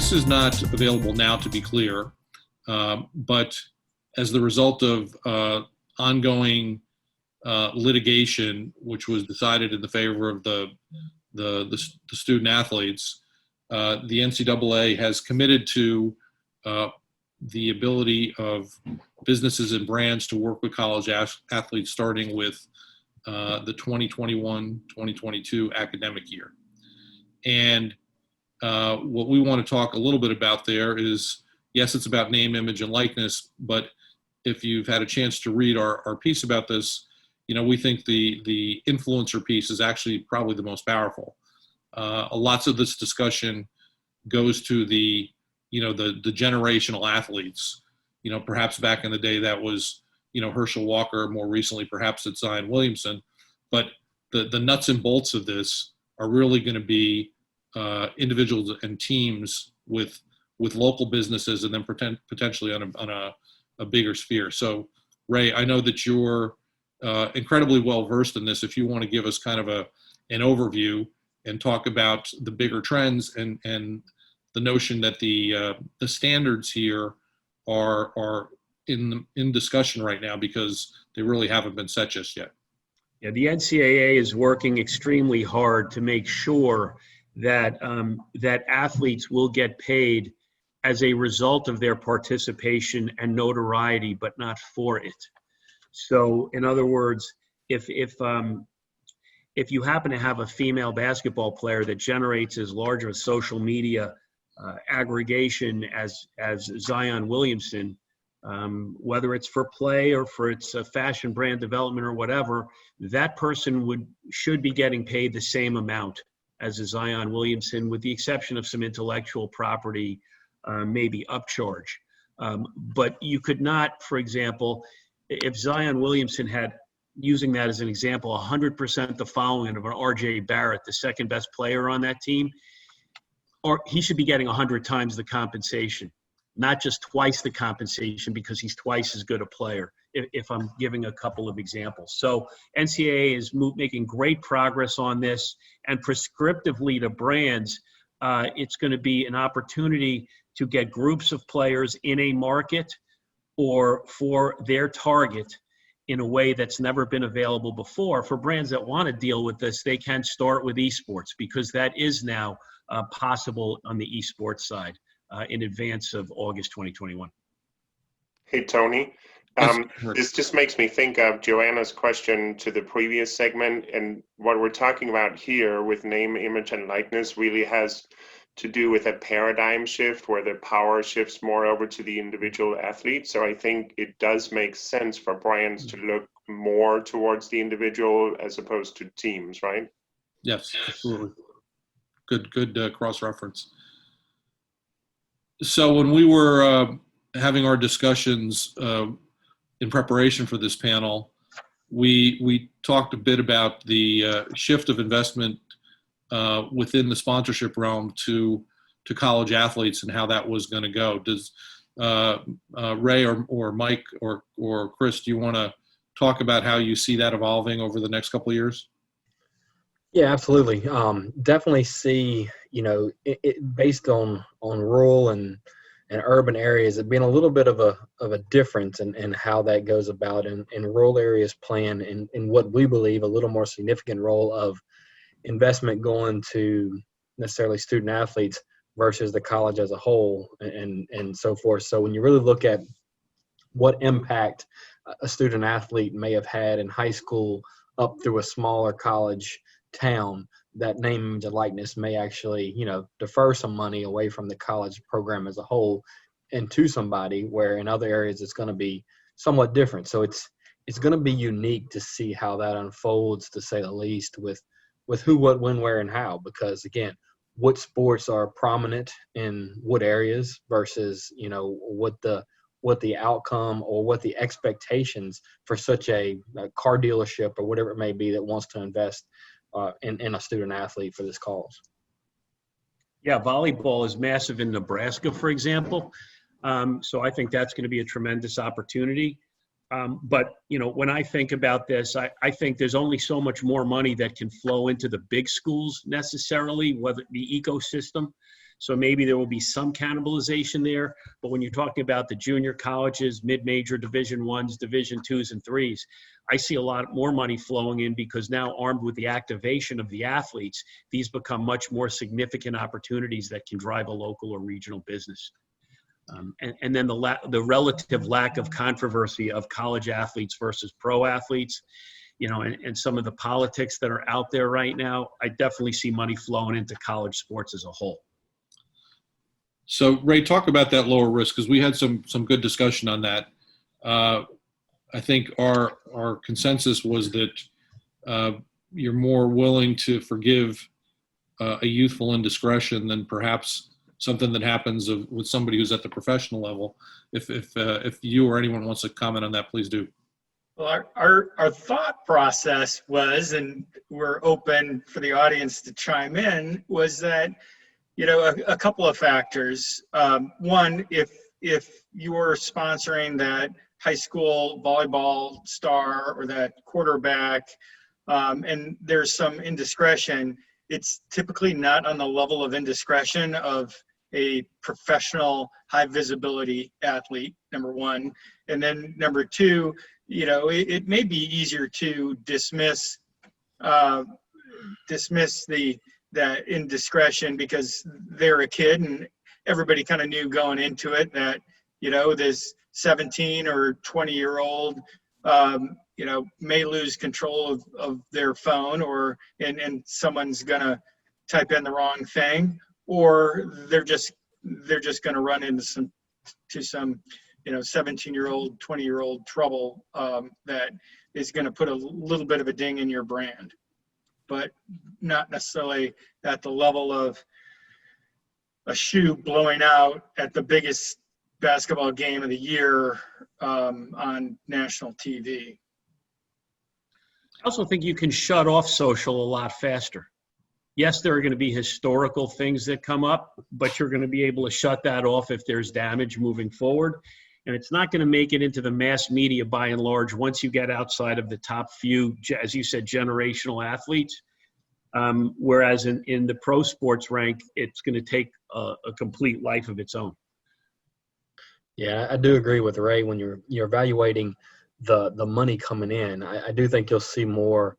this is not available now, to be clear, but as the result of ongoing litigation, which was decided in the favor of the student athletes, the NCAA has committed to the ability of businesses and brands to work with college athletes starting with the 2021-2022 academic year. And what we want to talk a little bit about there is, yes, it's about name, image, and likeness, but if you've had a chance to read our piece about this, we think the influencer piece is actually probably the most powerful. Lots of this discussion goes to the generational athletes. Perhaps back in the day that was, Herschel Walker, more recently perhaps it's Zion Williamson, but the nuts and bolts of this are really going to be individuals and teams with local businesses, and then potentially on a bigger sphere. So Ray, I know that you're incredibly well versed in this. If you want to give us kind of an overview and talk about the bigger trends and the notion that the standards here are in discussion right now because they really haven't been set just yet. Yeah, the NCAA is working extremely hard to make sure that that athletes will get paid as a result of their participation and notoriety, but not for it. So, in other words, if you happen to have a female basketball player that generates as large of a social media aggregation as Zion Williamson, whether it's for play or for its fashion brand development or whatever, that person should be getting paid the same amount as a Zion Williamson, with the exception of some intellectual property, maybe upcharge. But you could not, for example, if Zion Williamson had, using that as an example, 100% the following of an R.J. Barrett, the second best player on that team, or he should be getting 100 times the compensation, not just twice the compensation because he's twice as good a player, if I'm giving a couple of examples. So NCAA is making great progress on this, and prescriptively to brands, it's going to be an opportunity to get groups of players in a market or for their target in a way that's never been available before. For brands that want to deal with this, they can start with esports because that is now possible on the esports side in advance of August 2021. Hey, Tony. This just makes me think of Joanna's question to the previous segment, and what we're talking about here with name, image, and likeness really has to do with a paradigm shift where the power shifts more over to the individual athlete. So I think it does make sense for brands to look more towards the individual as opposed to teams, right? Yes, absolutely. Good cross-reference. So when we were having our discussions in preparation for this panel, we talked a bit about the shift of investment within the sponsorship realm to college athletes and how that was going to go. Does Ray or Mike or Chris, do you want to talk about how you see that evolving over the next couple of years? Yeah, absolutely. Definitely see, it based on rural and urban areas, it being a little bit of a difference in how that goes about, in rural areas playing in what we believe a little more significant role of investment going to necessarily student athletes versus the college as a whole and so forth. So when you really look at what impact a student athlete may have had in high school up through a smaller college town, that name and likeness may actually, defer some money away from the college program as a whole into somebody where in other areas it's going to be somewhat different. So it's going to be unique to see how that unfolds, to say the least, with who, what, when, where, and how, because again, what sports are prominent in what areas versus, what the outcome or what the expectations for such a car dealership or whatever it may be that wants to invest in a student athlete for this cause. Yeah, volleyball is massive in Nebraska, for example. So I think that's going to be a tremendous opportunity. But, when I think about this, I think there's only so much more money that can flow into the big schools necessarily, whether the ecosystem. So maybe there will be some cannibalization there. But when you're talking about the junior colleges, mid-major Division Is, Division Twos and threes, I see a lot more money flowing in because now armed with the activation of the athletes, these become much more significant opportunities that can drive a local or regional business. And then the relative lack of controversy of college athletes versus pro athletes, you know, and some of the politics that are out there right now, I definitely see money flowing into college sports as a whole. So Ray, talk about that lower risk, because we had some good discussion on that. I think our consensus was that you're more willing to forgive a youthful indiscretion than perhaps something that happens with somebody who's at the professional level. If you or anyone wants to comment on that, please do. Well, our thought process was, and we're open for the audience to chime in, was that, you know, a couple of factors. One, if you're sponsoring that high school volleyball star or that quarterback, and there's some indiscretion, it's typically not on the level of indiscretion of a professional high visibility athlete, number one. And then number two, you know, it may be easier to dismiss that indiscretion because they're a kid, and everybody kind of knew going into it that, you know, this 17 or 20-year-old, you know, may lose control of their phone, or and someone's gonna type in the wrong thing, or they're just gonna run into some you know, 17-year-old, 20-year-old trouble that is going to put a little bit of a ding in your brand, but not necessarily at the level of a shoe blowing out at the biggest basketball game of the year on national TV. I also think you can shut off social a lot faster. Yes, there are going to be historical things that come up, but you're going to be able to shut that off if there's damage moving forward. And it's not going to make it into the mass media by and large once you get outside of the top few, as you said, generational athletes. Whereas in the pro sports rank, it's going to take a complete life of its own. Yeah, I do agree with Ray when you're evaluating the money coming in. I do think you'll see more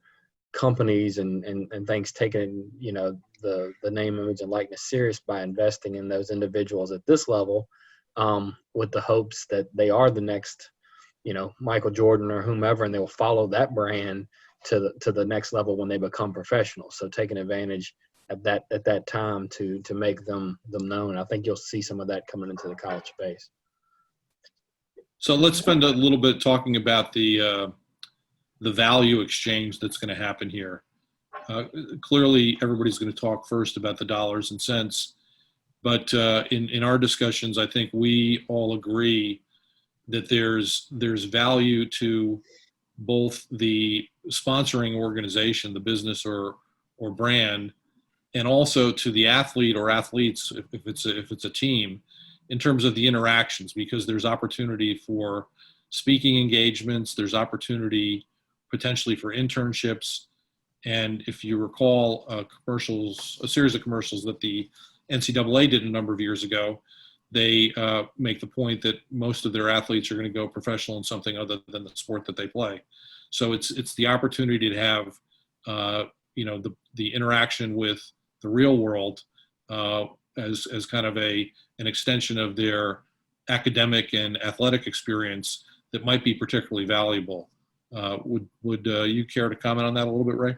companies and things taking, you know, the name, image, and likeness serious by investing in those individuals at this level, with the hopes that they are the next, you know, Michael Jordan or whomever, and they will follow that brand to the next level when they become professionals. So taking advantage at that time to make them known. I think you'll see some of that coming into the college space. So let's spend a little bit talking about the value exchange that's going to happen here. Clearly, everybody's going to talk first about the dollars and cents, but in our discussions, I think we all agree that there's value to both the sponsoring organization, the business or brand, and also to the athlete or athletes if it's a team, in terms of the interactions, because there's opportunity for speaking engagements, there's opportunity potentially for internships. And if you recall a series of commercials that the NCAA did a number of years ago, they make the point that most of their athletes are going to go professional in something other than the sport that they play. So it's the opportunity to have you know, the interaction with the real world as kind of an extension of their academic and athletic experience that might be particularly valuable. Would you care to comment on that a little bit, Ray?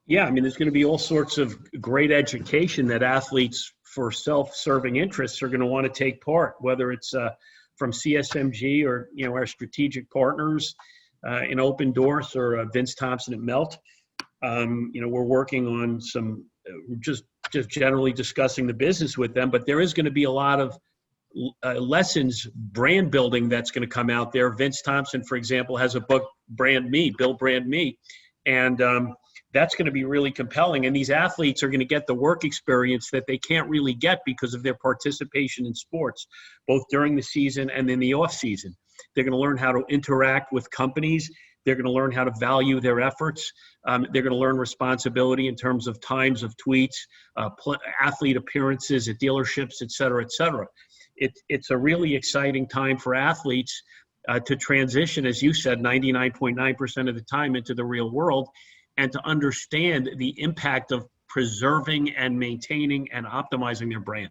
Yeah, I mean, there's going to be all sorts of great education that athletes for self-serving interests are going to want to take part, whether it's from CSMG or, you know, our strategic partners in Open Doors or Vince Thompson at Melt. You know, we're working on some, just generally discussing the business with them, but there is going to be a lot of lessons, brand building that's going to come out there. Vince Thompson, for example, has a book, Brand Me, Build Brand Me. And that's going to be really compelling. And these athletes are going to get the work experience that they can't really get because of their participation in sports, both during the season and in the off season. They're going to learn how to interact with companies They're going to learn how to value their efforts. They're going to learn responsibility in terms of times of tweets, athlete appearances at dealerships, et cetera, et cetera. It's a really exciting time for athletes to transition, as you said, 99.9% of the time into the real world, and to understand the impact of preserving and maintaining and optimizing their brand.